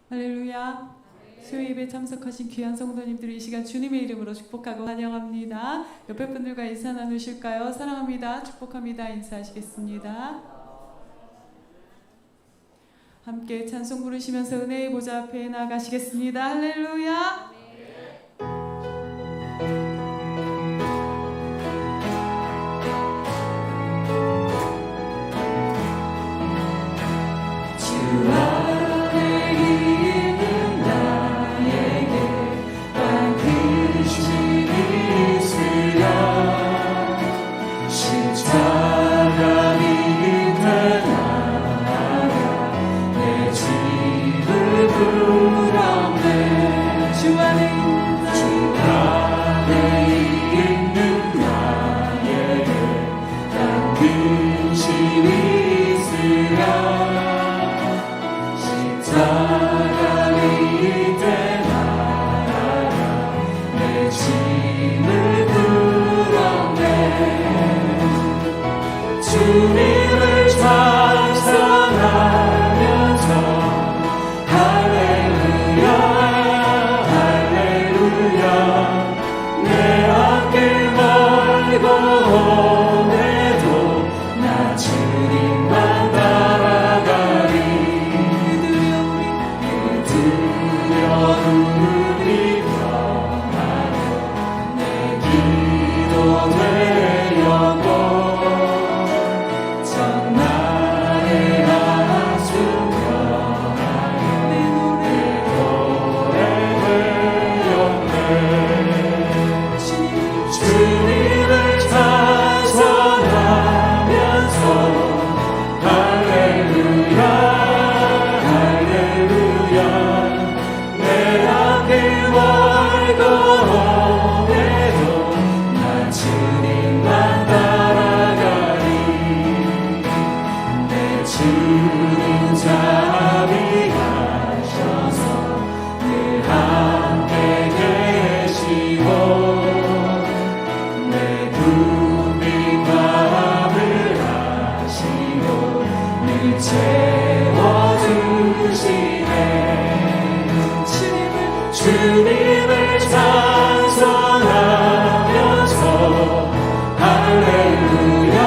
할렐루야. 수요 예배 참석하신 귀한 성도님들을 이 시간 주님의 이름으로 축복하고 환영합니다. 옆에 분들과 인사 나누실까요? 사랑합니다, 축복합니다 인사하시겠습니다. 함께 찬송 부르시면서 은혜의 보좌 앞에 나가시겠습니다. 할렐루야. 주님을 찬송하면서 할렐루야 할렐루야 내 앞길 멀고 오매도 나 주님만 따라가리 두려움이 변하며 내 기도 되었고 주님 자비하셔서 늘 함께 계시고 내 붐빈 마음을 아시고 늘 채워주시네 주님을 찬송하면서 할렐루야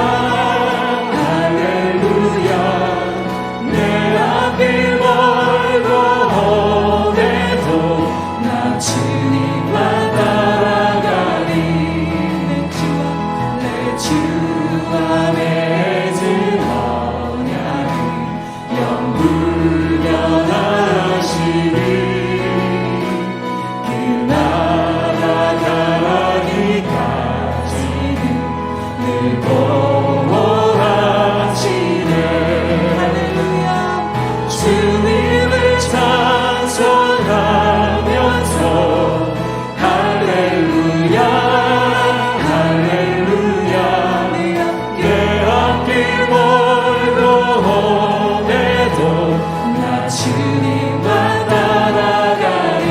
주님을 찬송하면서 할렐루야 할렐루야 내 앞길 멀고 오매도 나 주님만 따라가리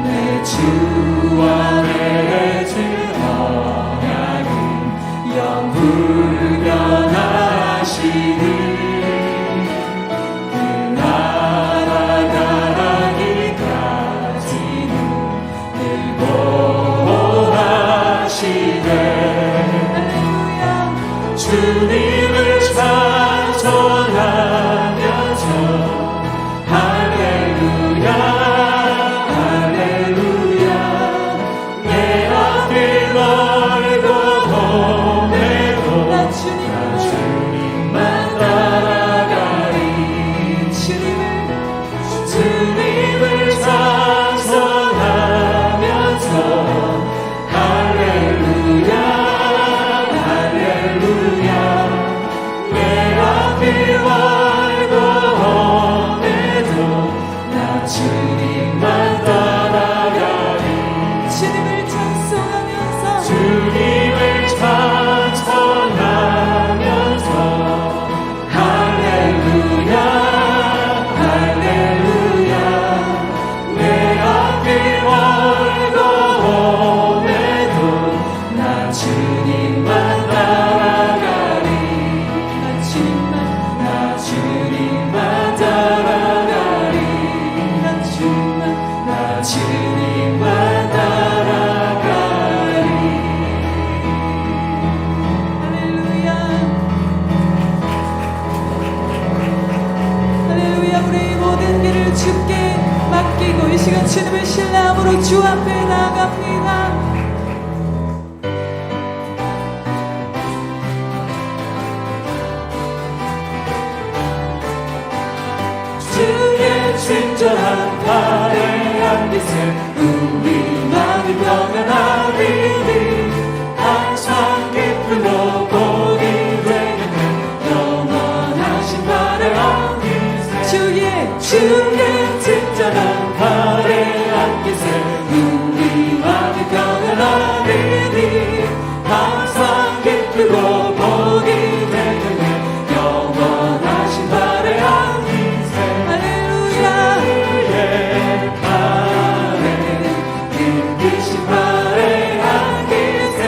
내 주와 내 주 언약이 영불변하시니 주님을 찬송하면서 모든 일을 주께 맡기고 이 시간 주님을 신뢰함으로 주 앞에 나아갑니다. 주의 친절한 발의 안깃에 우리 마음이 평안하리니 항상 기쁨으로 복이 되겠네 영원하신 발의 안깃에 주의 친절한 발의 안깃에 우리 마음이 평안하리니 항상 기쁨으로 복이 되겠네 영원하신 발의 안깃에 할렐루야. 주의 발에 깊으신 발의 안깃에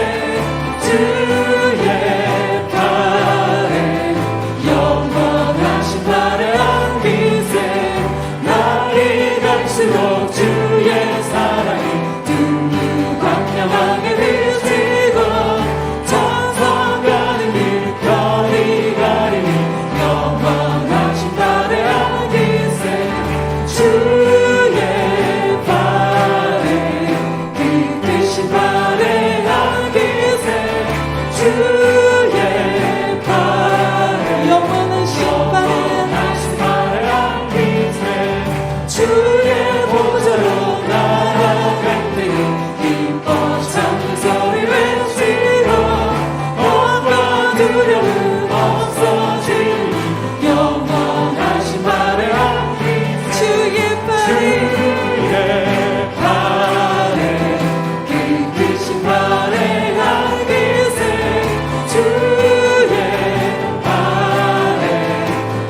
주의 발에 영원하신 발의 안깃에 날이 갈수록 주의 사랑이 둥둥 광명하게 비치고 천성가는 길 별이 가리니 영원하신 발의 안깃에 주의 발에 깊으신 발의 안깃에 주의 발에 영원하신 발의 영원하신 발의 안깃에 주의 보좌로 날아갈 때에 기뻐 참는 소리 외치고 온갖 두려움 없어지니 영원하신 발의 안깃에 주의 발에 주의 발에 깊으신 발의 안깃에 주의 발에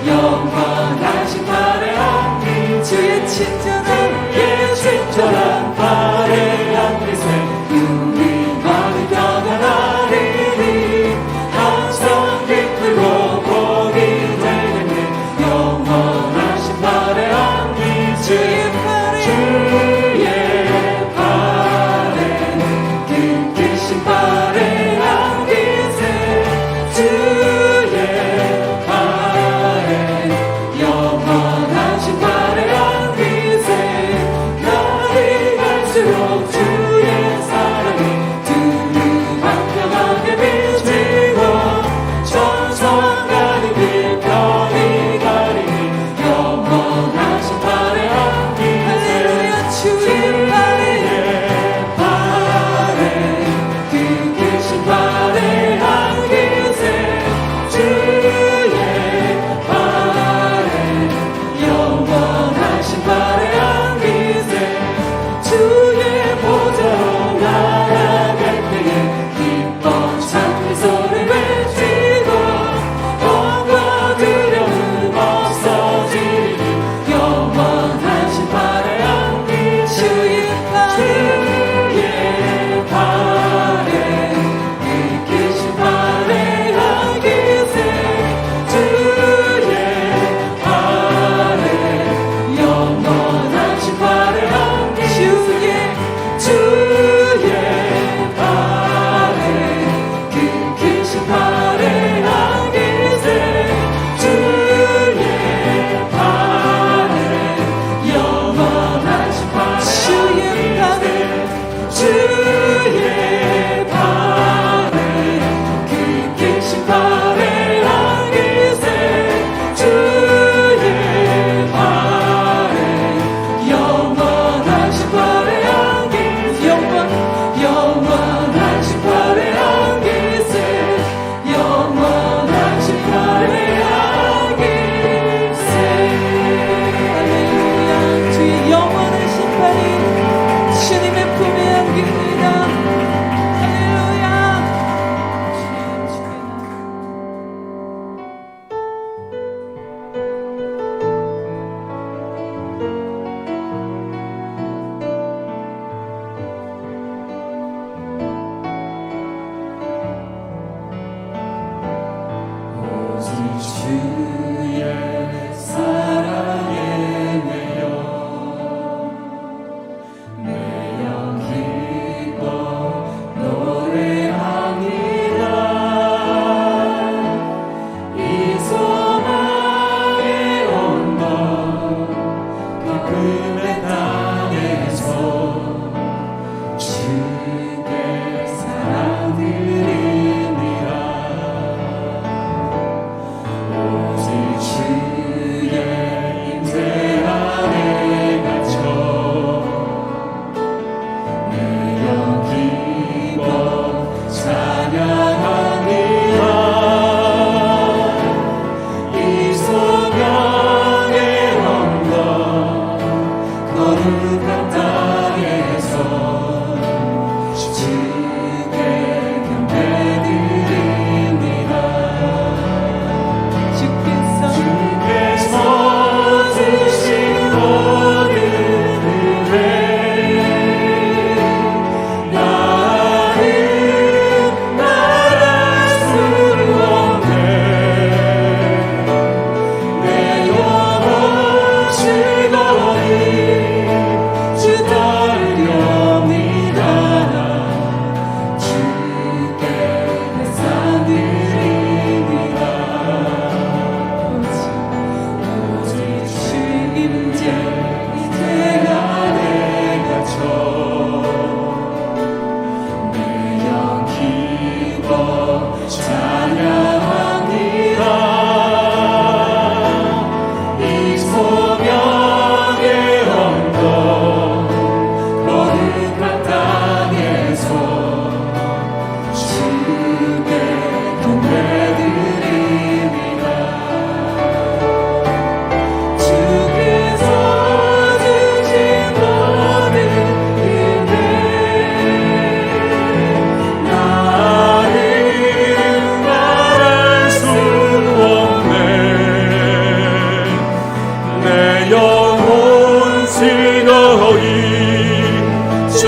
영원하신 발의 안깃에 주의 친절한 주의 친절한 발의 안깃에 우리 마음이 평안하리니 항상 기쁘고 복이 되겠네 영원하신 발의 안깃에 주의 발에 주의 발에 깊으신 발의 안깃에 주의 발에 영원하신 발의 안깃에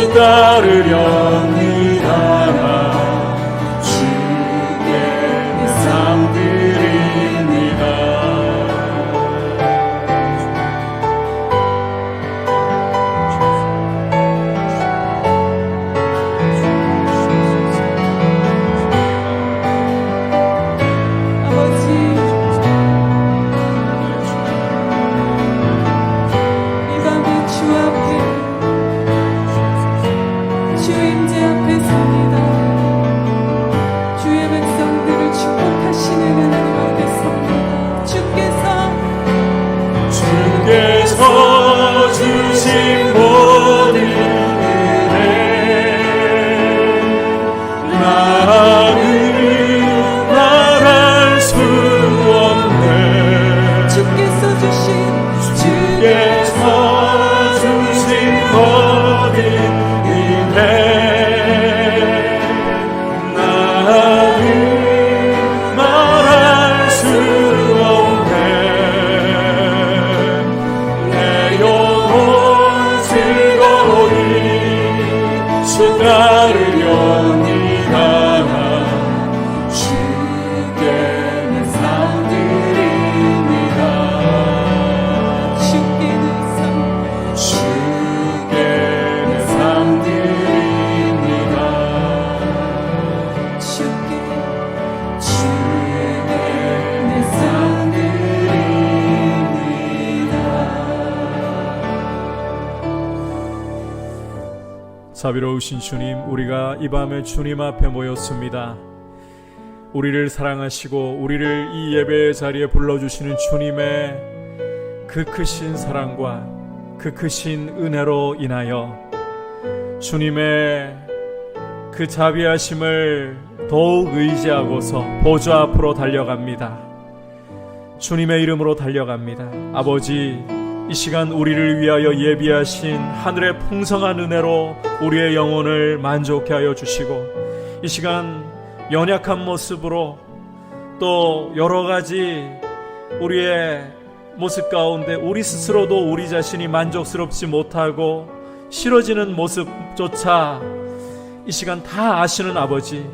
주 따르렵니다. 주께 내 삶 드립니다. 아버지, 이 밤에 주 앞에, 주 임재 앞에 섭니다. 주의 백성들을 축복하시는 하나님 앞에 섭니다. 주께서 주신 모든 은혜 나는 말할 수 없네. 주께서 주신 모든 은혜 나는 말할 수 없네. 내 영혼 즐거이 주 따르려니가. 주께 내 삶 드립니다. 주께 내 삶 드립니다. 주께 내 삶 드립니다. 자비로우신 주님, 우리가 이 밤에 주님 앞에 모였습니다. 우리를 사랑하시고 우리를 이 예배의 자리에 불러주시는 주님의 그 크신 사랑과 그 크신 은혜로 인하여 주님의 그 자비하심을 더욱 의지하고서 보좌 앞으로 달려갑니다. 주님의 이름으로 달려갑니다. 아버지, 이 시간 우리를 위하여 예비하신 하늘의 풍성한 은혜로 우리의 영혼을 만족케 하여 주시고, 이 시간 연약한 모습으로 또 여러 가지 우리의 모습 가운데 우리 스스로도 우리 자신이 만족스럽지 못하고 싫어지는 모습조차 이 시간 다 아시는 아버지,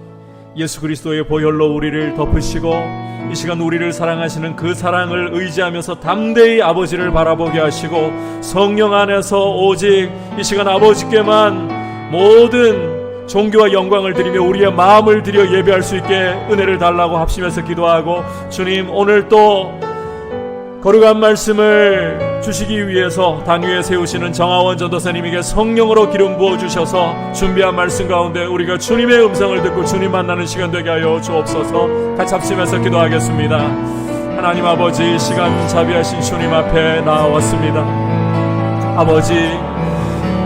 예수 그리스도의 보혈로 우리를 덮으시고 이 시간 우리를 사랑하시는 그 사랑을 의지하면서 담대히 아버지를 바라보게 하시고, 성령 안에서 오직 이 시간 아버지께만 모든 존귀와 영광을 드리며 우리의 마음을 드려 예배할 수 있게 은혜를 달라고 합심해서 기도하고, 주님, 오늘 또 거룩한 말씀을 주시기 위해서 단위에 세우시는 정하원 전도사님에게 성령으로 기름 부어주셔서 준비한 말씀 가운데 우리가 주님의 음성을 듣고 주님 만나는 시간 되게 하여 주옵소서. 같이 합심해서 기도하겠습니다. 하나님 아버지, 시간 자비하신 주님 앞에 나왔습니다. 아버지,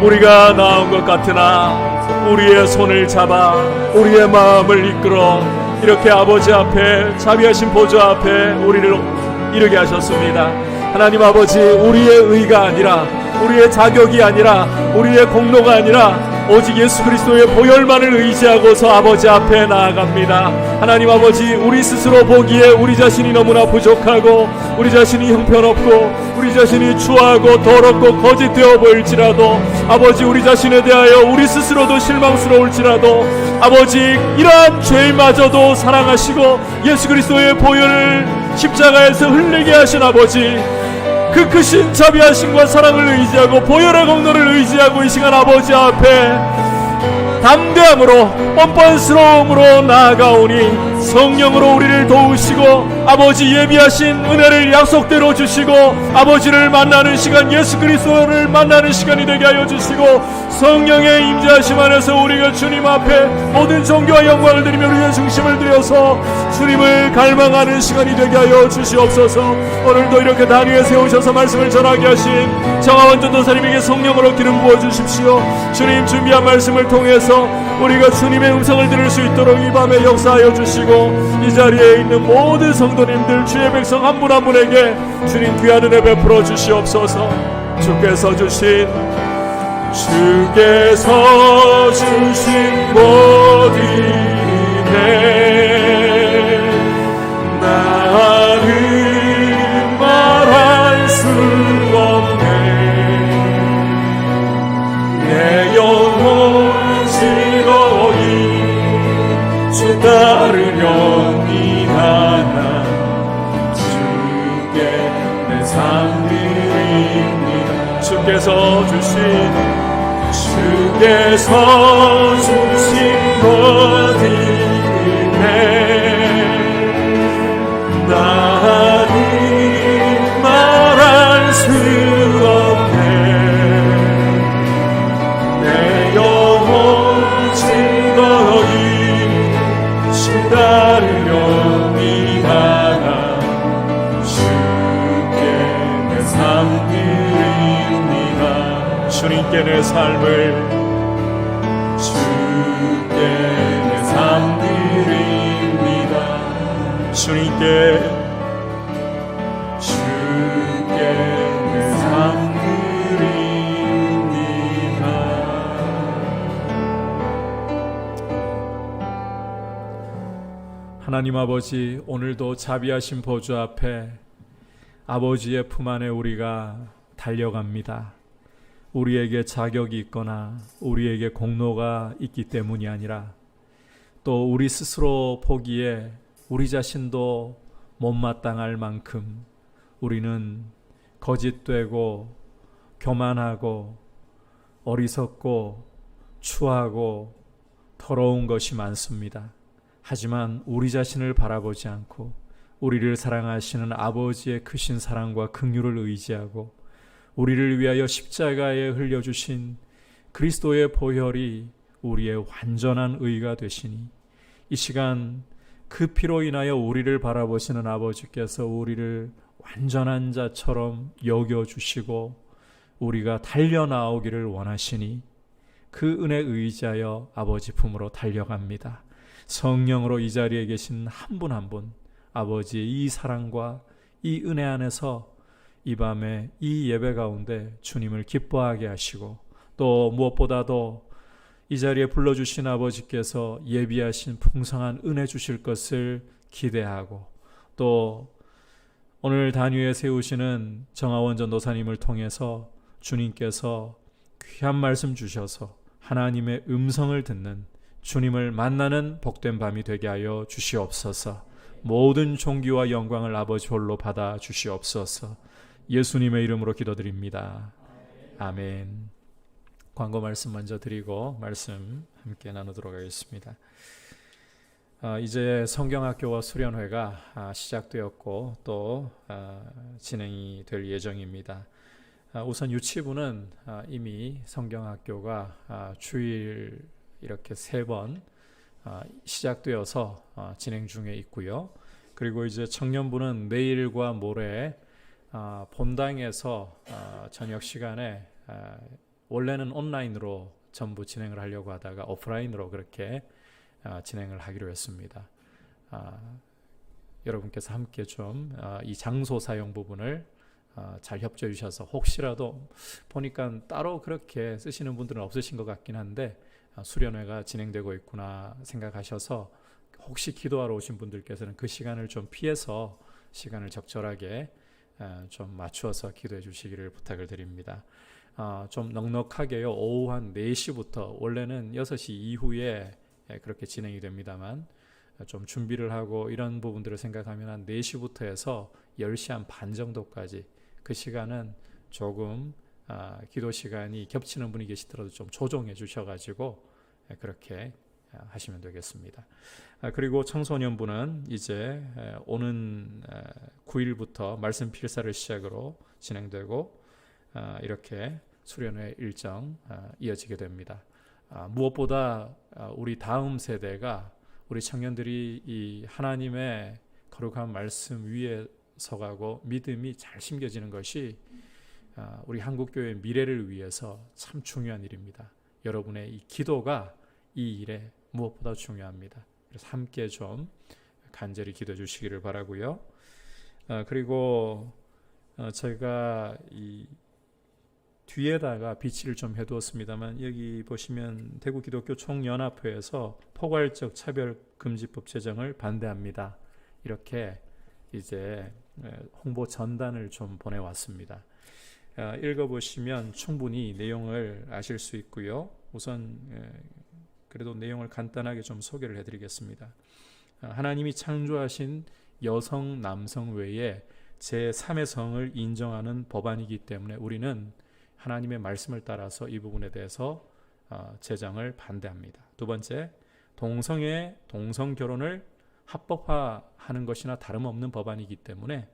우리가 나온 것 같으나 우리의 손을 잡아 우리의 마음을 이끌어 이렇게 아버지 앞에, 자비하신 보좌 앞에 우리를 이르게 하셨습니다. 하나님 아버지, 우리의 의가 아니라, 우리의 자격이 아니라, 우리의 공로가 아니라 오직 예수 그리스도의 보혈만을 의지하고서 아버지 앞에 나아갑니다. 하나님 아버지, 우리 스스로 보기에 우리 자신이 너무나 부족하고 우리 자신이 형편없고 우리 자신이 추하고 더럽고 거짓되어 보일지라도, 아버지, 우리 자신에 대하여 우리 스스로도 실망스러울지라도 아버지, 이러한 죄마저도 사랑하시고 예수 그리스도의 보혈을 십자가에서 흘리게 하신 아버지, 그 크신 자비하심과 사랑을 의지하고 보혈의 공로를 의지하고 이 시간 아버지 앞에 담대함으로 뻔뻔스러움으로 나아가오니 성령으로 우리를 도우시고 아버지 예비하신 은혜를 약속대로 주시고 아버지를 만나는 시간, 예수 그리스도를 만나는 시간이 되게 하여 주시고, 성령의 임재하심 안에서 우리가 주님 앞에 모든 존귀와 영광을 드리며 우리의 중심을 들여서 주님을 갈망하는 시간이 되게 하여 주시옵소서. 오늘도 이렇게 단위에 세우셔서 말씀을 전하게 하신 정하원 전도사님에게 성령으로 기름 부어 주십시오. 주님 준비한 말씀을 통해서 우리가 주님의 음성을 들을 수 있도록 이 밤에 역사하여 주시고, 이 자리에 있는 모든 성도님들, 주의 백성 한 분 한 분에게 주님 귀한 은혜 베풀어 주시옵소서. 주께서 주신 모든 은혜 나는 말할 수 없네. 내 영혼 주께서 주신 것이네. 나는 말할 수 없네. 내 영혼 즐거이 따르렵니다. 주께 내 삶 드립니다. 주님께 내 삶을, 주께 내 삶 드립니다. 주님께 내 삶 드립니다. 하나님 아버지, 오늘도 자비하신 보좌 앞에 아버지의 품 안에 우리가 달려갑니다. 우리에게 자격이 있거나 우리에게 공로가 있기 때문이 아니라 또 우리 스스로 보기에 우리 자신도 못마땅할 만큼 우리는 거짓되고 교만하고 어리석고 추하고 더러운 것이 많습니다. 하지만 우리 자신을 바라보지 않고 우리를 사랑하시는 아버지의 크신 사랑과 긍휼을 의지하고 우리를 위하여 십자가에 흘려주신 그리스도의 보혈이 우리의 완전한 의가 되시니 이 시간 그 피로 인하여 우리를 바라보시는 아버지께서 우리를 완전한 자처럼 여겨주시고 우리가 달려나오기를 원하시니 그 은혜에 의지하여 아버지 품으로 달려갑니다. 성령으로 이 자리에 계신 한 분 한 분 아버지의 이 사랑과 이 은혜 안에서 이 밤에 이 예배 가운데 주님을 기뻐하게 하시고 또 무엇보다도 이 자리에 불러주신 아버지께서 예비하신 풍성한 은혜 주실 것을 기대하고 또 오늘 단위에 세우시는 정하원 전도사님을 통해서 주님께서 귀한 말씀 주셔서 하나님의 음성을 듣는 주님을 만나는 복된 밤이 되게 하여 주시옵소서. 모든 존귀와 영광을 아버지 홀로 받아 주시옵소서. 예수님의 이름으로 기도드립니다. 아멘. 광고 말씀 먼저 드리고 말씀 함께 나누도록 하겠습니다. 이제 성경학교와 수련회가 시작되었고 또 진행이 될 예정입니다. 우선 유치부는 이미 성경학교가 주일 이렇게 3번 시작되어서 진행 중에 있고요. 그리고 이제 청년부는 내일과 모레 본당에서 저녁 시간에 원래는 온라인으로 전부 진행을 하려고 하다가 오프라인으로 그렇게 진행을 하기로 했습니다. 여러분께서 함께 좀 이 장소 사용 부분을 잘 협조해 주셔서 혹시라도 보니까 따로 그렇게 쓰시는 분들은 없으신 것 같긴 한데 수련회가 진행되고 있구나 생각하셔서 혹시 기도하러 오신 분들께서는 그 시간을 좀 피해서 시간을 적절하게 좀 맞추어서 기도해 주시기를 부탁을 드립니다. 좀 넉넉하게요. 오후 한 4시부터 원래는 6시 이후에 그렇게 진행이 됩니다만 좀 준비를 하고 이런 부분들을 생각하면 한 4시부터 해서 10시 한 반 정도까지 그 시간은 조금 기도 시간이 겹치는 분이 계시더라도 좀 조정해 주셔가지고 그렇게 하시면 되겠습니다. 그리고 청소년부는 이제 오는 9일부터 말씀 필사를 시작으로 진행되고 이렇게 수련회 일정 이어지게 됩니다. 무엇보다 우리 다음 세대가 우리 청년들이 이 하나님의 거룩한 말씀 위에 서가고 믿음이 잘 심겨지는 것이 우리 한국교회의 미래를 위해서 참 중요한 일입니다. 여러분의 이 기도가 이 일에 무엇보다 중요합니다. 그래서 함께 좀 간절히 기도해 주시기를 바라고요. 그리고 저희가 이 뒤에다가 비치를 좀 해두었습니다만 여기 보시면 대구 기독교 총연합회에서 포괄적 차별금지법 제정을 반대합니다. 이렇게 이제 홍보 전단을 좀 보내왔습니다. 읽어보시면 충분히 내용을 아실 수 있고요. 우선 그래도 내용을 간단하게 좀 소개를 해드리겠습니다. 하나님이 창조하신 여성, 남성 외에 제3의 성을 인정하는 법안이기 때문에 우리는 하나님의 말씀을 따라서 이 부분에 대해서 제정을 반대합니다. 두 번째, 동성애, 동성 결혼을 합법화하는 것이나 다름없는 법안이기 때문에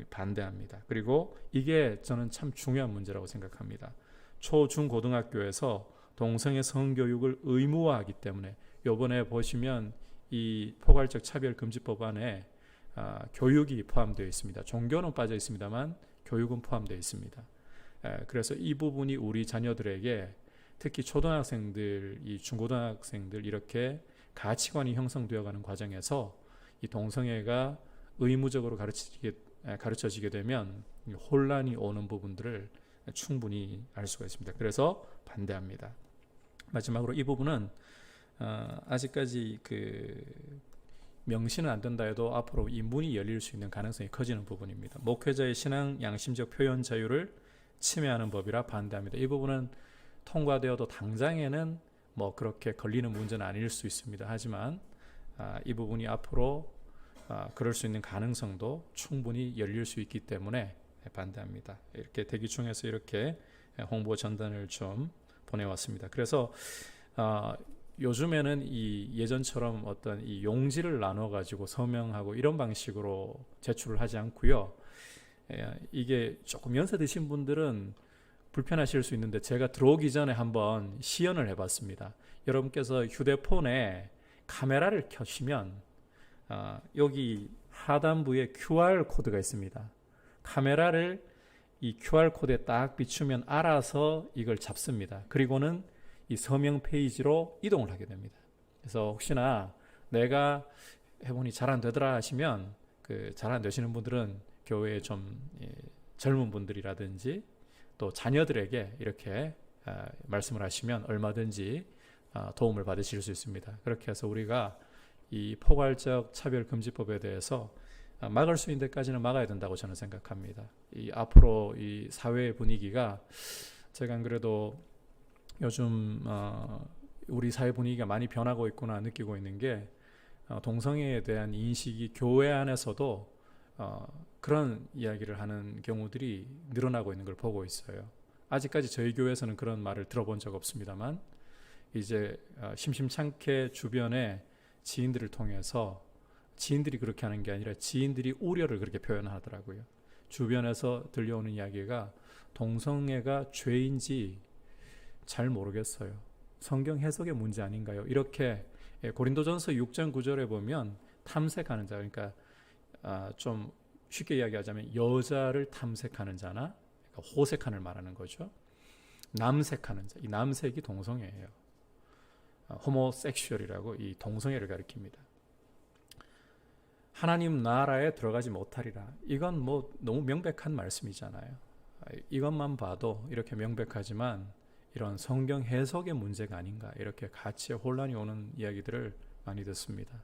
반대합니다. 그리고 이게 저는 참 중요한 문제라고 생각합니다. 초, 중, 고등학교에서 동성애 성교육을 의무화하기 때문에 요번에 보시면 이 포괄적 차별금지법안에 교육이 포함되어 있습니다. 종교는 빠져 있습니다만 교육은 포함되어 있습니다. 그래서 이 부분이 우리 자녀들에게 특히 초등학생들, 이 중고등학생들 이렇게 가치관이 형성되어가는 과정에서 이 동성애가 의무적으로 가르쳐지게 되면 혼란이 오는 부분들을 충분히 알 수가 있습니다. 그래서 반대합니다. 마지막으로 이 부분은 아직까지 명시는 안 된다 해도 앞으로 이 문이 열릴 수 있는 가능성이 커지는 부분입니다. 목회자의 신앙 양심적 표현 자유를 침해하는 법이라 반대합니다. 이 부분은 통과되어도 당장에는 뭐 그렇게 걸리는 문제는 아닐 수 있습니다. 하지만 이 부분이 앞으로 그럴 수 있는 가능성도 충분히 열릴 수 있기 때문에 반대합니다. 이렇게 대기 중에서 이렇게 홍보 전단을 좀 보내왔습니다. 그래서 요즘에는 이 예전처럼 어떤 이 용지를 나눠 가지고 서명하고 이런 방식으로 제출을 하지 않고요. 이게 조금 연세 드신 분들은 불편하실 수 있는데 제가 들어오기 전에 한번 시연을 해봤습니다. 여러분께서 휴대폰에 카메라를 켜시면 여기 하단부에 QR 코드가 있습니다. 카메라를 이 QR 코드에 딱 비추면 알아서 이걸 잡습니다. 그리고는 이 서명 페이지로 이동을 하게 됩니다. 그래서 혹시나 내가 해보니 잘 안 되더라 하시면 잘 안 되시는 분들은 교회에 좀 젊은 분들이라든지 또 자녀들에게 이렇게 말씀을 하시면 얼마든지 도움을 받으실 수 있습니다. 그렇게 해서 우리가 이 포괄적 차별금지법에 대해서 막을 수 있는 데까지는 막아야 된다고 저는 생각합니다. 앞으로 이 사회의 분위기가 제가 안 그래도 요즘 우리 사회 분위기가 많이 변하고 있구나 느끼고 있는 게 동성애에 대한 인식이 교회 안에서도 그런 이야기를 하는 경우들이 늘어나고 있는 걸 보고 있어요. 아직까지 저희 교회에서는 그런 말을 들어본 적 없습니다만 이제 심심찮게 주변에 지인들을 통해서 지인들이 그렇게 하는 게 아니라 지인들이 우려를 그렇게 표현하더라고요. 주변에서 들려오는 이야기가 동성애가 죄인지 잘 모르겠어요. 성경 해석의 문제 아닌가요? 이렇게 고린도전서 6장 9절에 보면 탐색하는 자, 그러니까 좀 쉽게 이야기하자면 여자를 탐색하는 자나 그러니까 호색한을 말하는 거죠. 남색하는 자, 이 남색이 동성애예요. 호모섹슈얼이라고 이 동성애를 가리킵니다. 하나님 나라에 들어가지 못하리라. 이건 뭐 너무 명백한 말씀이잖아요. 이것만 봐도 이렇게 명백하지만 이런 성경 해석의 문제가 아닌가 이렇게 가치에 혼란이 오는 이야기들을 많이 듣습니다.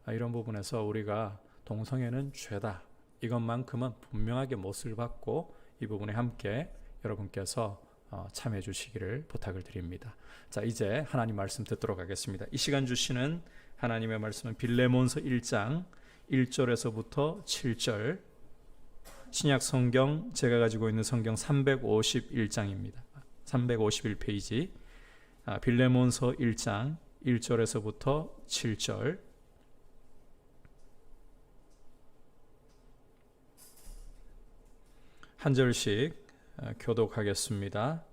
이런 부분에서 우리가 동성애는 죄다. 이것만큼은 분명하게 못을 받고 이 부분에 함께 여러분께서 참여해 주시기를 부탁을 드립니다. 자, 이제 하나님 말씀 듣도록 하겠습니다. 이 시간 주시는 하나님의 말씀은 빌레몬서 1장 1절에서부터 7절 신약 성경 제가 가지고 있는 성경 351장입니다. 351페이지 빌레몬서 1장 1절에서부터 7절 한 절씩 교독하겠습니다.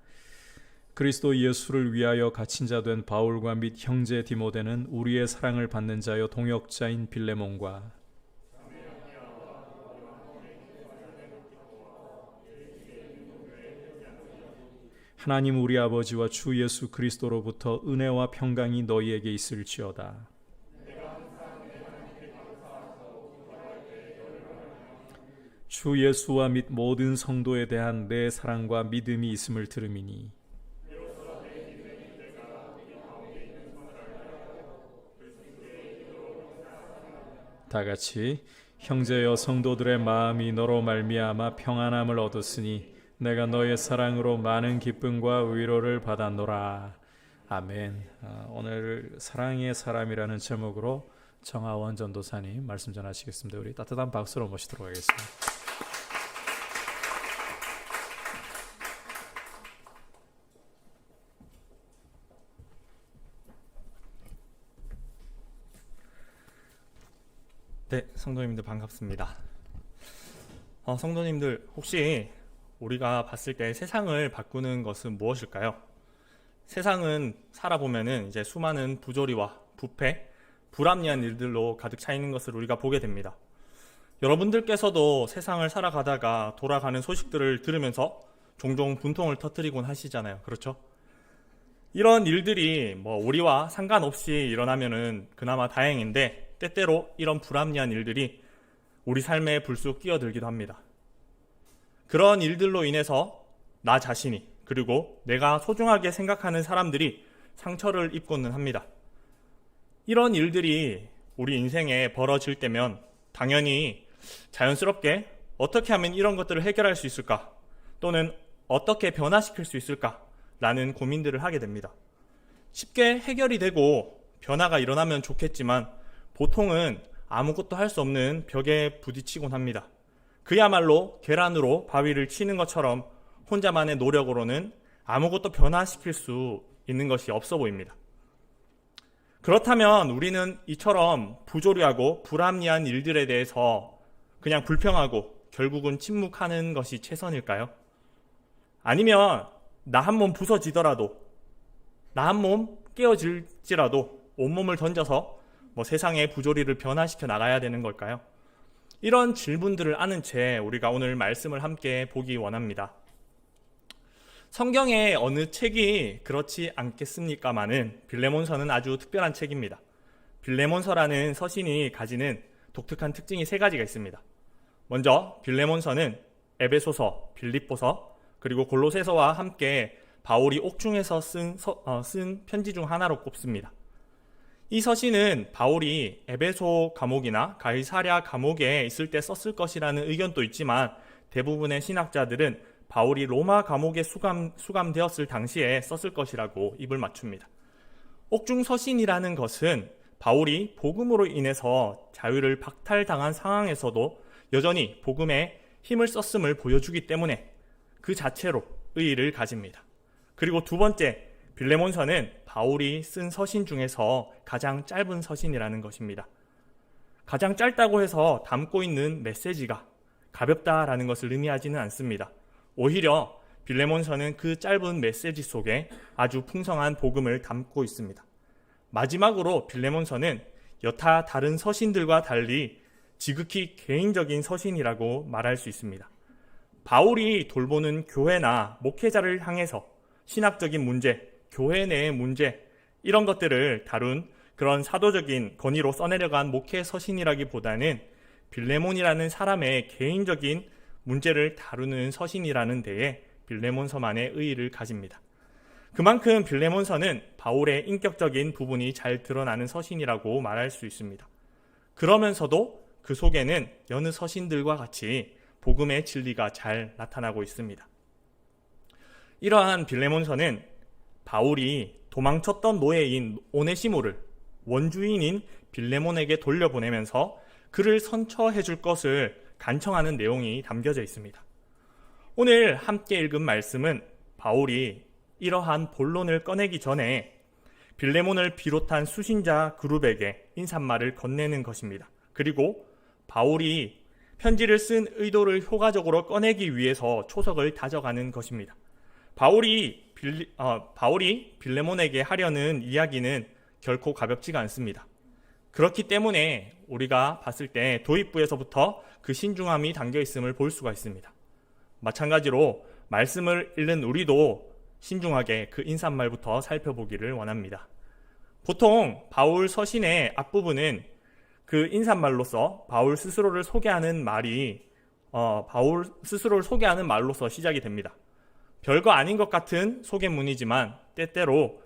그리스도 예수를 위하여 갇힌 자 된 바울과 및 형제 디모데는 우리의 사랑을 받는 자여 동역자인 빌레몬과 하나님 우리 아버지와 주 예수 그리스도로부터 은혜와 평강이 너희에게 있을지어다. 주 예수와 및 모든 성도에 대한 내 사랑과 믿음이 있음을 들음이니 다 같이 형제여 성도들의 마음이 너로 말미암아 평안함을 얻었으니 내가 너의 사랑으로 많은 기쁨과 위로를 받았노라. 아멘. 오늘 사랑의 사람이라는 제목으로 정하원 전도사님 말씀 전하시겠습니다. 우리 따뜻한 박수로 모시도록 하겠습니다. 네, 성도님들 반갑습니다. 성도님들 혹시 우리가 봤을 때 세상을 바꾸는 것은 무엇일까요? 세상은 살아보면은 이제 수많은 부조리와 부패, 불합리한 일들로 가득 차 있는 것을 우리가 보게 됩니다. 여러분들께서도 세상을 살아가다가 돌아가는 소식들을 들으면서 종종 분통을 터뜨리곤 하시잖아요. 그렇죠? 이런 일들이 우리와 상관없이 일어나면은 그나마 다행인데 때때로 이런 불합리한 일들이 우리 삶에 불쑥 끼어들기도 합니다. 그런 일들로 인해서 나 자신이 그리고 내가 소중하게 생각하는 사람들이 상처를 입고는 합니다. 이런 일들이 우리 인생에 벌어질 때면 당연히 자연스럽게 어떻게 하면 이런 것들을 해결할 수 있을까? 또는 어떻게 변화시킬 수 있을까? 라는 고민들을 하게 됩니다. 쉽게 해결이 되고 변화가 일어나면 좋겠지만 보통은 아무것도 할 수 없는 벽에 부딪히곤 합니다. 그야말로 계란으로 바위를 치는 것처럼 혼자만의 노력으로는 아무것도 변화시킬 수 있는 것이 없어 보입니다. 그렇다면 우리는 이처럼 부조리하고 불합리한 일들에 대해서 그냥 불평하고 결국은 침묵하는 것이 최선일까요? 아니면 나 한 몸 부서지더라도, 나 한 몸 깨어질지라도 온몸을 던져서 세상의 부조리를 변화시켜 나가야 되는 걸까요? 이런 질문들을 아는 채 우리가 오늘 말씀을 함께 보기 원합니다. 성경의 어느 책이 그렇지 않겠습니까마는 빌레몬서는 아주 특별한 책입니다. 빌레몬서라는 서신이 가지는 독특한 특징이 3가지가 있습니다. 먼저 빌레몬서는 에베소서, 빌립보서, 그리고 골로새서와 함께 바울이 옥중에서 쓴 편지 중 하나로 꼽습니다. 이 서신은 바울이 에베소 감옥이나 가이사랴 감옥에 있을 때 썼을 것이라는 의견도 있지만 대부분의 신학자들은 바울이 로마 감옥에 수감되었을 당시에 썼을 것이라고 입을 맞춥니다. 옥중 서신이라는 것은 바울이 복음으로 인해서 자유를 박탈당한 상황에서도 여전히 복음에 힘을 썼음을 보여주기 때문에 그 자체로 의의를 가집니다. 그리고 두 번째, 빌레몬서는 바울이 쓴 서신 중에서 가장 짧은 서신이라는 것입니다. 가장 짧다고 해서 담고 있는 메시지가 가볍다라는 것을 의미하지는 않습니다. 오히려 빌레몬서는 그 짧은 메시지 속에 아주 풍성한 복음을 담고 있습니다. 마지막으로 빌레몬서는 여타 다른 서신들과 달리 지극히 개인적인 서신이라고 말할 수 있습니다. 바울이 돌보는 교회나 목회자를 향해서 신학적인 문제, 교회 내의 문제, 이런 것들을 다룬 그런 사도적인 건의로 써내려간 목회 서신이라기보다는 빌레몬이라는 사람의 개인적인 문제를 다루는 서신이라는 데에 빌레몬서만의 의의를 가집니다. 그만큼 빌레몬서는 바울의 인격적인 부분이 잘 드러나는 서신이라고 말할 수 있습니다. 그러면서도 그 속에는 여느 서신들과 같이 복음의 진리가 잘 나타나고 있습니다. 이러한 빌레몬서는 바울이 도망쳤던 노예인 오네시모를 원주인인 빌레몬에게 돌려보내면서 그를 선처해 줄 것을 간청하는 내용이 담겨져 있습니다. 오늘 함께 읽은 말씀은 바울이 이러한 본론을 꺼내기 전에 빌레몬을 비롯한 수신자 그룹에게 인사말을 건네는 것입니다. 그리고 바울이 편지를 쓴 의도를 효과적으로 꺼내기 위해서 초석을 다져가는 것입니다. 바울이 빌레몬에게 하려는 이야기는 결코 가볍지가 않습니다. 그렇기 때문에 우리가 봤을 때 도입부에서부터 그 신중함이 담겨 있음을 볼 수가 있습니다. 마찬가지로 말씀을 읽는 우리도 신중하게 그 인사말부터 살펴보기를 원합니다. 보통 바울 서신의 앞부분은 그 인사말로서 바울 스스로를 소개하는 말로서 시작이 됩니다. 별거 아닌 것 같은 소개문이지만 때때로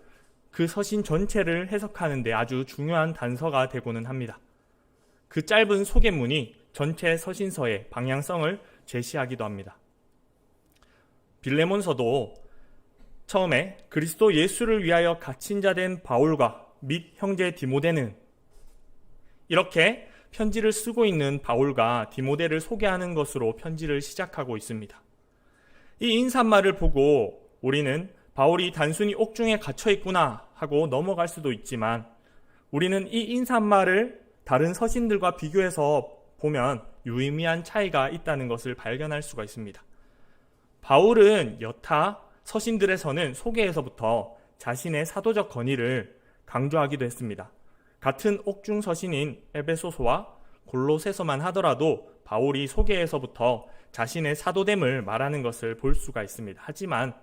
그 서신 전체를 해석하는 데 아주 중요한 단서가 되고는 합니다. 그 짧은 소개문이 전체 서신서의 방향성을 제시하기도 합니다. 빌레몬서도 처음에 그리스도 예수를 위하여 갇힌 자 된 바울과 및 형제 디모데는, 이렇게 편지를 쓰고 있는 바울과 디모데를 소개하는 것으로 편지를 시작하고 있습니다. 이 인사말을 보고 우리는 바울이 단순히 옥중에 갇혀 있구나 하고 넘어갈 수도 있지만, 우리는 이 인사말을 다른 서신들과 비교해서 보면 유의미한 차이가 있다는 것을 발견할 수가 있습니다. 바울은 여타 서신들에서는 소개에서부터 자신의 사도적 권위를 강조하기도 했습니다. 같은 옥중 서신인 에베소서와 골로새서만 하더라도 바울이 소개에서부터 자신의 사도됨을 말하는 것을 볼 수가 있습니다. 하지만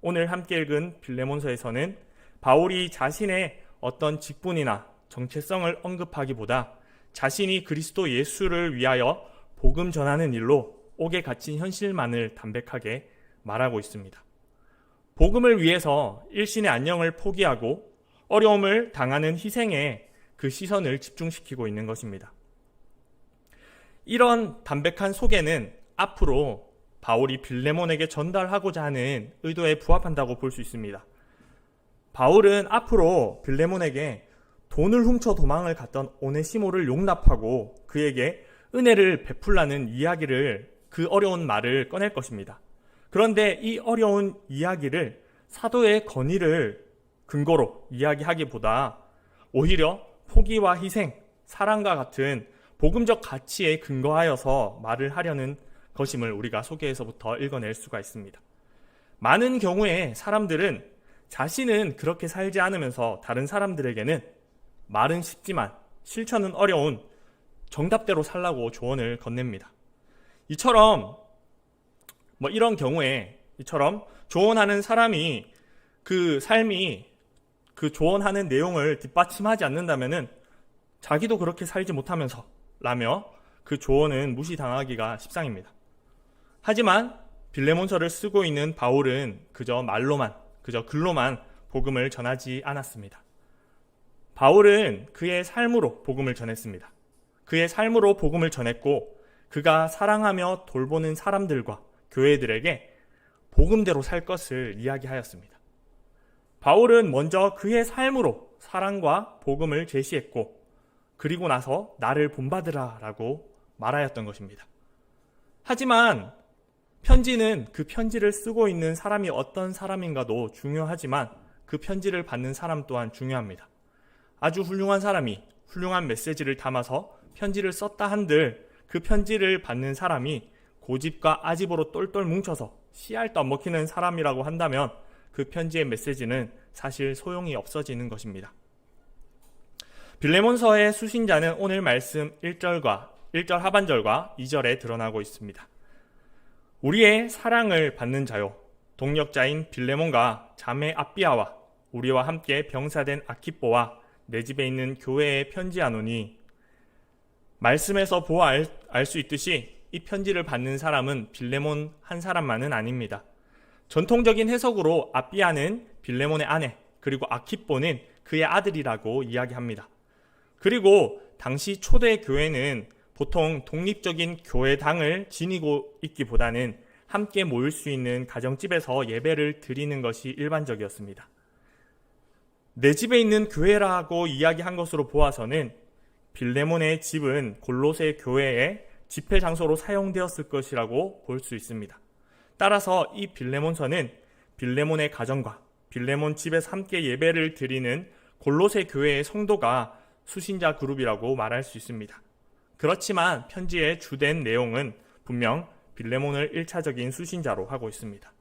오늘 함께 읽은 빌레몬서에서는 바울이 자신의 어떤 직분이나 정체성을 언급하기보다 자신이 그리스도 예수를 위하여 복음 전하는 일로 옥에 갇힌 현실만을 담백하게 말하고 있습니다. 복음을 위해서 일신의 안녕을 포기하고 어려움을 당하는 희생에 그 시선을 집중시키고 있는 것입니다. 이런 담백한 소개는 앞으로 바울이 빌레몬에게 전달하고자 하는 의도에 부합한다고 볼 수 있습니다. 바울은 앞으로 빌레몬에게 돈을 훔쳐 도망을 갔던 오네시모를 용납하고 그에게 은혜를 베풀라는 이야기를, 그 어려운 말을 꺼낼 것입니다. 그런데 이 어려운 이야기를 사도의 권위를 근거로 이야기하기보다 오히려 포기와 희생, 사랑과 같은 복음적 가치에 근거하여서 말을 하려는 것임을 우리가 소개에서부터 읽어낼 수가 있습니다. 많은 경우에 사람들은 자신은 그렇게 살지 않으면서 다른 사람들에게는 말은 쉽지만 실천은 어려운 정답대로 살라고 조언을 건넵니다. 이처럼 이런 경우에 이처럼 조언하는 사람이 그 삶이 그 조언하는 내용을 뒷받침하지 않는다면은 자기도 그렇게 살지 못하면서 라며 그 조언은 무시당하기가 십상입니다. 하지만 빌레몬서를 쓰고 있는 바울은 그저 말로만, 그저 글로만 복음을 전하지 않았습니다. 바울은 그의 삶으로 복음을 전했습니다. 그의 삶으로 복음을 전했고 그가 사랑하며 돌보는 사람들과 교회들에게 복음대로 살 것을 이야기하였습니다. 바울은 먼저 그의 삶으로 사랑과 복음을 제시했고 그리고 나서 나를 본받으라 라고 말하였던 것입니다. 하지만 편지는 그 편지를 쓰고 있는 사람이 어떤 사람인가도 중요하지만 그 편지를 받는 사람 또한 중요합니다. 아주 훌륭한 사람이 훌륭한 메시지를 담아서 편지를 썼다 한들 그 편지를 받는 사람이 고집과 아집으로 똘똘 뭉쳐서 씨알도 안 먹히는 사람이라고 한다면 그 편지의 메시지는 사실 소용이 없어지는 것입니다. 빌레몬서의 수신자는 오늘 말씀 1절 하반절과 2절에 드러나고 있습니다. 우리의 사랑을 받는 자요, 동역자인 빌레몬과 자매 아비아와 우리와 함께 병사된 아키뽀와 내 집에 있는 교회에 편지하노니, 말씀에서 보아 알 수 있듯이 이 편지를 받는 사람은 빌레몬 한 사람만은 아닙니다. 전통적인 해석으로 아비아는 빌레몬의 아내, 그리고 아키뽀는 그의 아들이라고 이야기합니다. 그리고 당시 초대 교회는 보통 독립적인 교회당을 지니고 있기보다는 함께 모일 수 있는 가정집에서 예배를 드리는 것이 일반적이었습니다. 내 집에 있는 교회라고 이야기한 것으로 보아서는 빌레몬의 집은 골로새 교회의 집회 장소로 사용되었을 것이라고 볼 수 있습니다. 따라서 이 빌레몬서는 빌레몬의 가정과 빌레몬 집에서 함께 예배를 드리는 골로새 교회의 성도가 수신자 그룹이라고 말할 수 있습니다. 그렇지만 편지의 주된 내용은 분명 빌레몬을 1차적인 수신자로 하고 있습니다.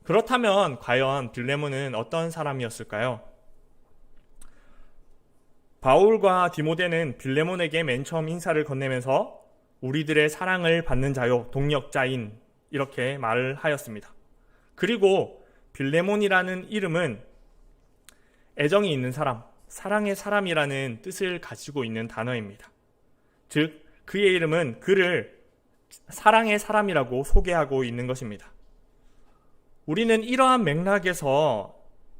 그렇다면 과연 빌레몬은 어떤 사람이었을까요? 바울과 디모데는 빌레몬에게 맨 처음 인사를 건네면서 우리들의 사랑을 받는 자요, 동역자인, 이렇게 말을 하였습니다. 그리고 빌레몬이라는 이름은 애정이 있는 사람, 사랑의 사람이라는 뜻을 가지고 있는 단어입니다. 즉, 그의 이름은 그를 사랑의 사람이라고 소개하고 있는 것입니다. 우리는 이러한 맥락에서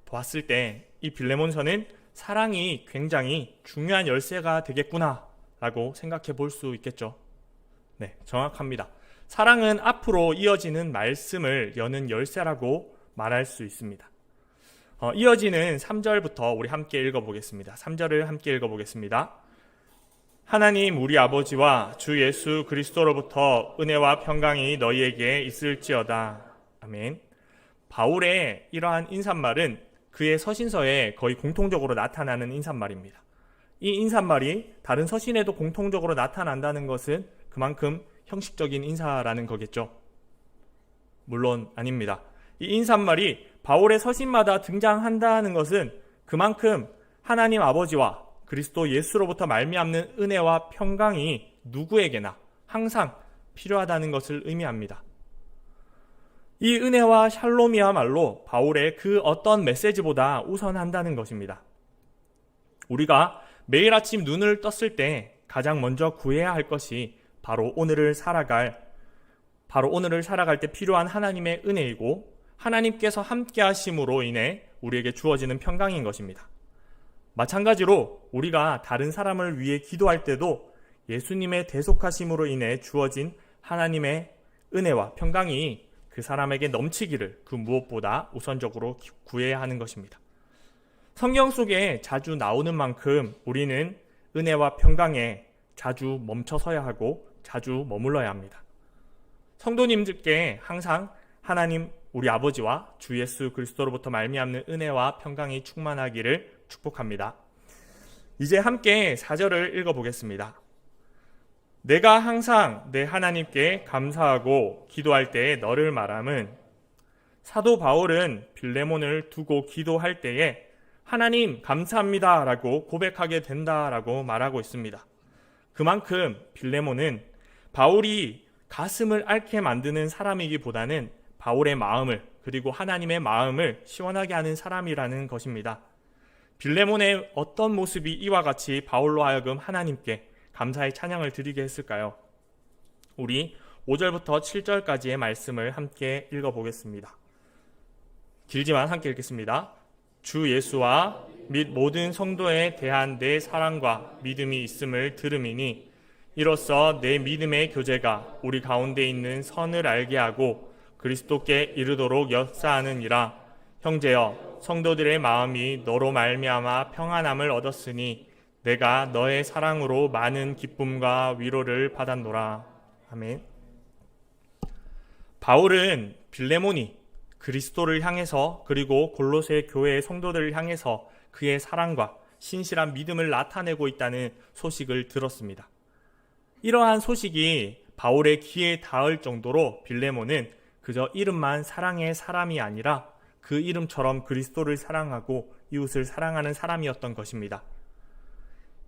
봤을 때 이 빌레몬서는 사랑이 굉장히 중요한 열쇠가 되겠구나 라고 생각해 볼 수 있겠죠. 네, 정확합니다. 사랑은 앞으로 이어지는 말씀을 여는 열쇠라고 말할 수 있습니다. 이어지는 3절부터 우리 함께 읽어보겠습니다. 3절을 함께 읽어보겠습니다. 하나님 우리 아버지와 주 예수 그리스도로부터 은혜와 평강이 너희에게 있을지어다. 아멘. 바울의 이러한 인사말은 그의 서신서에 거의 공통적으로 나타나는 인사말입니다. 이 인사말이 다른 서신에도 공통적으로 나타난다는 것은 그만큼 형식적인 인사라는 거겠죠. 물론 아닙니다. 이 인사말이 바울의 서신마다 등장한다는 것은 그만큼 하나님 아버지와 그리스도 예수로부터 말미암는 은혜와 평강이 누구에게나 항상 필요하다는 것을 의미합니다. 이 은혜와 샬롬이야말로 바울의 그 어떤 메시지보다 우선한다는 것입니다. 우리가 매일 아침 눈을 떴을 때 가장 먼저 구해야 할 것이 바로 오늘을 살아갈 때 필요한 하나님의 은혜이고 하나님께서 함께 하심으로 인해 우리에게 주어지는 평강인 것입니다. 마찬가지로 우리가 다른 사람을 위해 기도할 때도 예수님의 대속하심으로 인해 주어진 하나님의 은혜와 평강이 그 사람에게 넘치기를 그 무엇보다 우선적으로 구해야 하는 것입니다. 성경 속에 자주 나오는 만큼 우리는 은혜와 평강에 자주 멈춰서야 하고 자주 머물러야 합니다. 성도님들께 항상 하나님 우리 아버지와 주 예수 그리스도로부터 말미암는 은혜와 평강이 충만하기를 축복합니다. 이제 함께 4절을 읽어보겠습니다. 내가 항상 내 하나님께 감사하고 기도할 때에 너를 말함은, 사도 바울은 빌레몬을 두고 기도할 때에 하나님 감사합니다 라고 고백하게 된다라고 말하고 있습니다. 그만큼 빌레몬은 바울이 가슴을 앓게 만드는 사람이기보다는 바울의 마음을 그리고 하나님의 마음을 시원하게 하는 사람이라는 것입니다. 빌레몬의 어떤 모습이 이와 같이 바울로 하여금 하나님께 감사의 찬양을 드리게 했을까요? 우리 5절부터 7절까지의 말씀을 함께 읽어보겠습니다. 길지만 함께 읽겠습니다. 주 예수와 및 모든 성도에 대한 내 사랑과 믿음이 있음을 들음이니 이로써 내 믿음의 교제가 우리 가운데 있는 선을 알게 하고 그리스도께 이르도록 역사하느니라. 형제여, 성도들의 마음이 너로 말미암아 평안함을 얻었으니 내가 너의 사랑으로 많은 기쁨과 위로를 받았노라. 아멘. 바울은 빌레몬이 그리스도를 향해서 그리고 골로새 교회의 성도들을 향해서 그의 사랑과 신실한 믿음을 나타내고 있다는 소식을 들었습니다. 이러한 소식이 바울의 귀에 닿을 정도로 빌레몬은 그저 이름만 사랑의 사람이 아니라 그 이름처럼 그리스도를 사랑하고 이웃을 사랑하는 사람이었던 것입니다.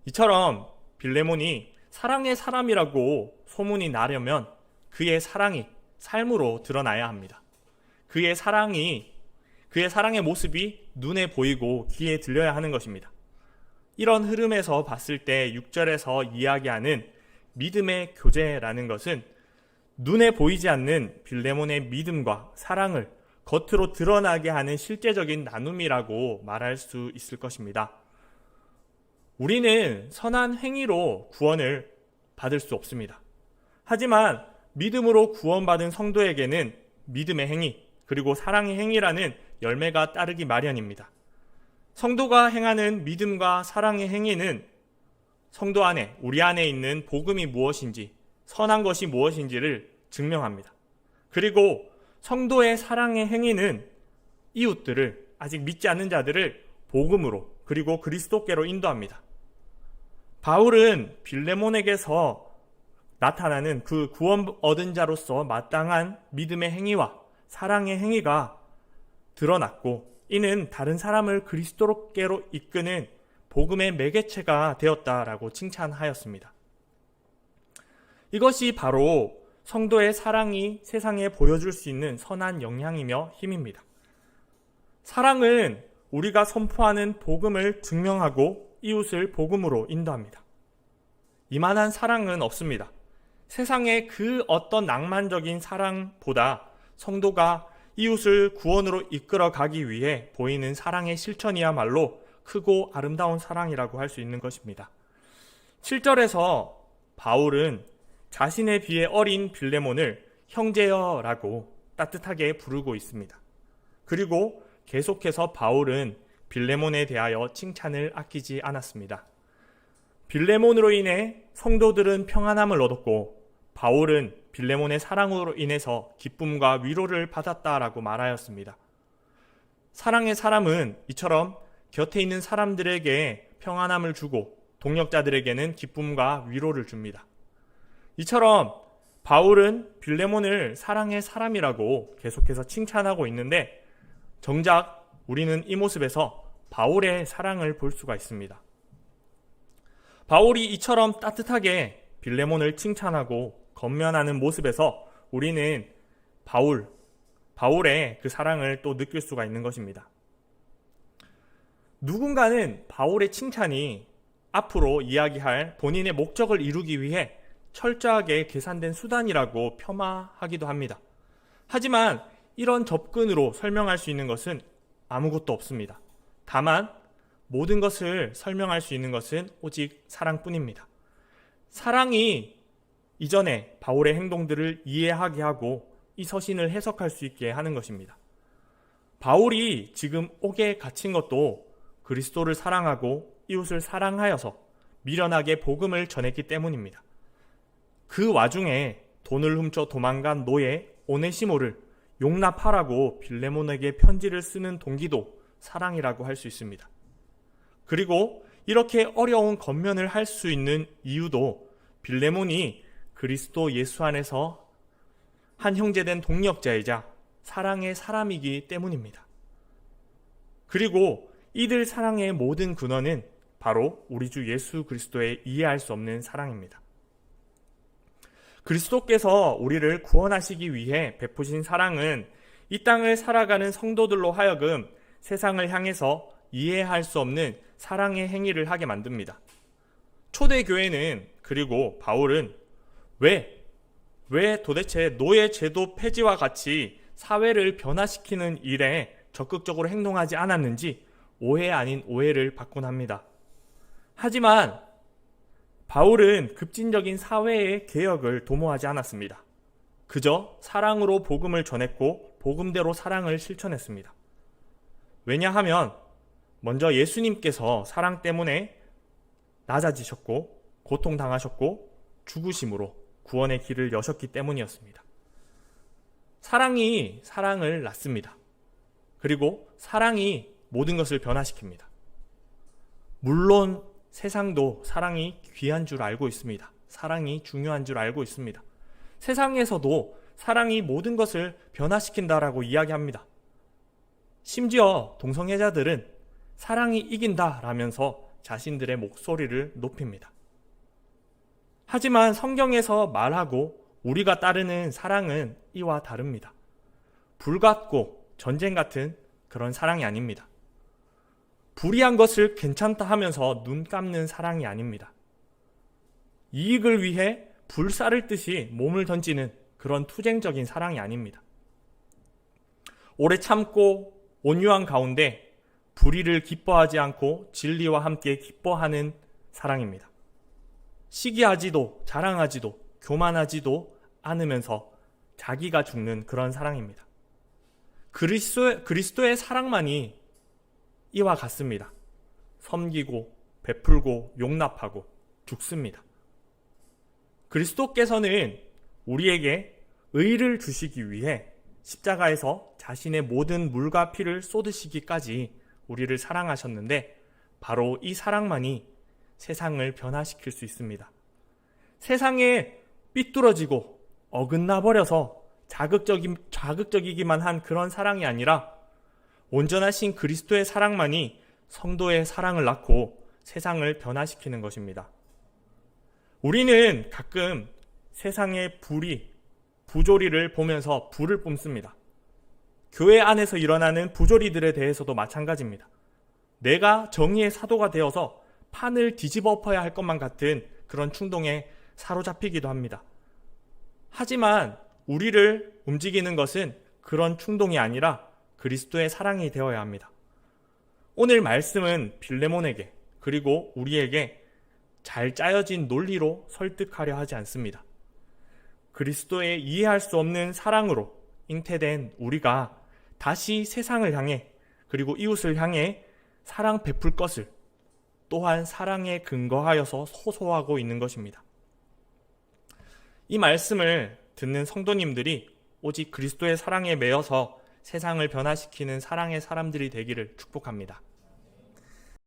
이처럼 빌레몬이 사랑의 사람이라고 소문이 나려면 그의 사랑이 삶으로 드러나야 합니다. 그의 사랑의 모습이 눈에 보이고 귀에 들려야 하는 것입니다. 이런 흐름에서 봤을 때 6절에서 이야기하는 믿음의 교제라는 것은 눈에 보이지 않는 빌레몬의 믿음과 사랑을 겉으로 드러나게 하는 실제적인 나눔이라고 말할 수 있을 것입니다. 우리는 선한 행위로 구원을 받을 수 없습니다. 하지만 믿음으로 구원받은 성도에게는 믿음의 행위 그리고 사랑의 행위라는 열매가 따르기 마련입니다. 성도가 행하는 믿음과 사랑의 행위는 성도 안에 우리 안에 있는 복음이 무엇인지 선한 것이 무엇인지를 증명합니다. 그리고 성도의 사랑의 행위는 이웃들을 아직 믿지 않는 자들을 복음으로 그리고 그리스도께로 인도합니다. 바울은 빌레몬에게서 나타나는 그 구원 얻은 자로서 마땅한 믿음의 행위와 사랑의 행위가 드러났고 이는 다른 사람을 그리스도께로 이끄는 복음의 매개체가 되었다라고 칭찬하였습니다. 이것이 바로 성도의 사랑이 세상에 보여줄 수 있는 선한 영향이며 힘입니다. 사랑은 우리가 선포하는 복음을 증명하고 이웃을 복음으로 인도합니다. 이만한 사랑은 없습니다. 세상의 그 어떤 낭만적인 사랑보다 성도가 이웃을 구원으로 이끌어 가기 위해 보이는 사랑의 실천이야말로 크고 아름다운 사랑이라고 할 수 있는 것입니다. 7절에서 바울은 자신에 비해 어린 빌레몬을 형제여라고 따뜻하게 부르고 있습니다. 그리고 계속해서 바울은 빌레몬에 대하여 칭찬을 아끼지 않았습니다. 빌레몬으로 인해 성도들은 평안함을 얻었고 바울은 빌레몬의 사랑으로 인해서 기쁨과 위로를 받았다라고 말하였습니다. 사랑의 사람은 이처럼 곁에 있는 사람들에게 평안함을 주고 동역자들에게는 기쁨과 위로를 줍니다. 이처럼 바울은 빌레몬을 사랑의 사람이라고 계속해서 칭찬하고 있는데 정작 우리는 이 모습에서 바울의 사랑을 볼 수가 있습니다. 바울이 이처럼 따뜻하게 빌레몬을 칭찬하고 건면하는 모습에서 우리는 바울의 그 사랑을 또 느낄 수가 있는 것입니다. 누군가는 바울의 칭찬이 앞으로 이야기할 본인의 목적을 이루기 위해 철저하게 계산된 수단이라고 폄하하기도 합니다. 하지만 이런 접근으로 설명할 수 있는 것은 아무것도 없습니다. 다만 모든 것을 설명할 수 있는 것은 오직 사랑뿐입니다. 사랑이 이전에 바울의 행동들을 이해하게 하고 이 서신을 해석할 수 있게 하는 것입니다. 바울이 지금 옥에 갇힌 것도 그리스도를 사랑하고 이웃을 사랑하여서 미련하게 복음을 전했기 때문입니다. 그 와중에 돈을 훔쳐 도망간 노예 오네시모를 용납하라고 빌레몬에게 편지를 쓰는 동기도 사랑이라고 할 수 있습니다. 그리고 이렇게 어려운 권면을 할 수 있는 이유도 빌레몬이 그리스도 예수 안에서 한 형제된 동력자이자 사랑의 사람이기 때문입니다. 그리고 이들 사랑의 모든 근원은 바로 우리 주 예수 그리스도의 이해할 수 없는 사랑입니다. 그리스도께서 우리를 구원하시기 위해 베푸신 사랑은 이 땅을 살아가는 성도들로 하여금 세상을 향해서 이해할 수 없는 사랑의 행위를 하게 만듭니다. 초대교회는 그리고 바울은 왜 도대체 노예 제도 폐지와 같이 사회를 변화시키는 일에 적극적으로 행동하지 않았는지 오해 아닌 오해를 받곤 합니다. 하지만 바울은 급진적인 사회의 개혁을 도모하지 않았습니다. 그저 사랑으로 복음을 전했고 복음대로 사랑을 실천했습니다. 왜냐하면 먼저 예수님께서 사랑 때문에 낮아지셨고 고통당하셨고 죽으심으로 구원의 길을 여셨기 때문이었습니다. 사랑이 사랑을 낳습니다. 그리고 사랑이 모든 것을 변화시킵니다. 물론 세상도 사랑이 귀한 줄 알고 있습니다. 사랑이 중요한 줄 알고 있습니다. 세상에서도 사랑이 모든 것을 변화시킨다라고 이야기합니다. 심지어 동성애자들은 사랑이 이긴다라면서 자신들의 목소리를 높입니다. 하지만 성경에서 말하고 우리가 따르는 사랑은 이와 다릅니다. 불같고 전쟁 같은 그런 사랑이 아닙니다. 불의한 것을 괜찮다 하면서 눈 감는 사랑이 아닙니다. 이익을 위해 불사를 듯이 몸을 던지는 그런 투쟁적인 사랑이 아닙니다. 오래 참고 온유한 가운데 불의를 기뻐하지 않고 진리와 함께 기뻐하는 사랑입니다. 시기하지도 자랑하지도 교만하지도 않으면서 자기가 죽는 그런 사랑입니다. 그리스도의 사랑만이 이와 같습니다. 섬기고 베풀고 용납하고 죽습니다. 그리스도께서는 우리에게 의를 주시기 위해 십자가에서 자신의 모든 물과 피를 쏟으시기까지 우리를 사랑하셨는데 바로 이 사랑만이 세상을 변화시킬 수 있습니다. 세상에 삐뚤어지고 어긋나 버려서 자극적이기만 한 그런 사랑이 아니라 온전하신 그리스도의 사랑만이 성도의 사랑을 낳고 세상을 변화시키는 것입니다. 우리는 가끔 세상의 부조리를 보면서 불을 뿜습니다. 교회 안에서 일어나는 부조리들에 대해서도 마찬가지입니다. 내가 정의의 사도가 되어서 판을 뒤집어 엎어야 할 것만 같은 그런 충동에 사로잡히기도 합니다. 하지만 우리를 움직이는 것은 그런 충동이 아니라 그리스도의 사랑이 되어야 합니다. 오늘 말씀은 빌레몬에게 그리고 우리에게 잘 짜여진 논리로 설득하려 하지 않습니다. 그리스도의 이해할 수 없는 사랑으로 잉태된 우리가 다시 세상을 향해 그리고 이웃을 향해 사랑 베풀 것을 또한 사랑에 근거하여서 호소하고 있는 것입니다. 이 말씀을 듣는 성도님들이 오직 그리스도의 사랑에 매여서 세상을 변화시키는 사랑의 사람들이 되기를 축복합니다.